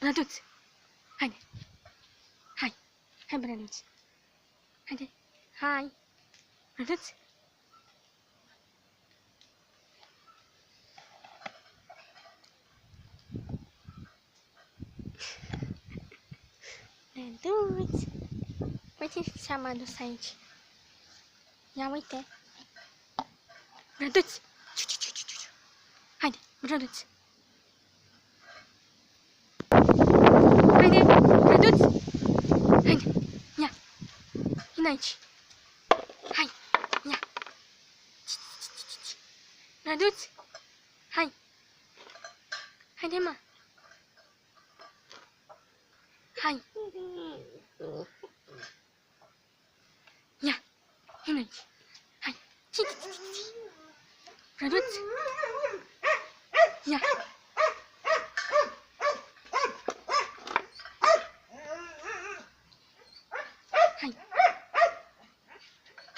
Brăduț! Haide! Hai! Hai, Brăduț! Haide! Hai! Brăduț! Brăduț! Uite ce am adus aici. Ia uite! Brăduț! Haide, Brăduț! Haide, Brăduț! Haide, ia! Vino aici! Hai, ia! Brăduț! Hai! Haide, mă! Hai! Ia! Vino aici! Hai! Brăduț! Ia! Hai!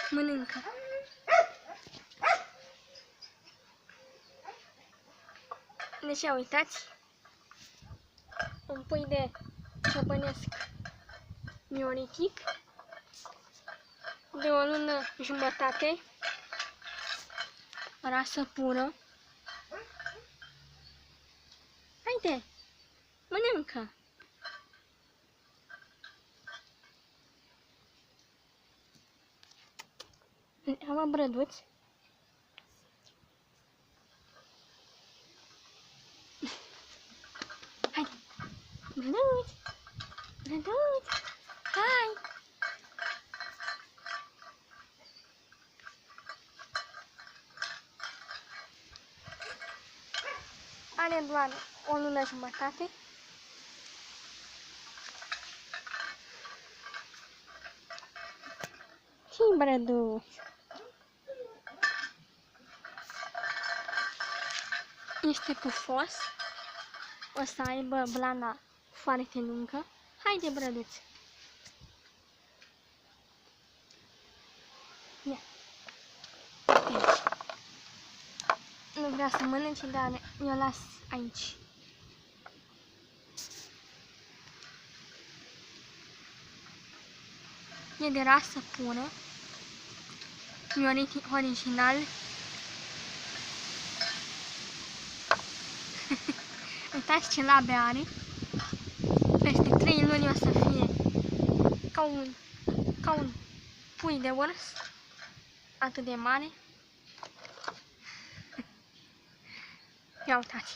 Mănâncă! Deci, uitați, un pui de ciobănesc mioritic de o lună jumătate, rasă pură. Haide, mănâncă! Am Brăduț. Hai! Brăduț! Brăduț! Hai! Are doar o lună jumătate. Și Brăduț! Este pufos. O să aibă blana foarte lungă. Haide, Brăduț! Ia! Deci. Nu vrea să mănânce, dar eu las aici. E de rasă pură. Mioritic original. Uitați ce labe are. Peste 3 luni o să fie ca un pui de urs. Atât de mare. Ia uitați.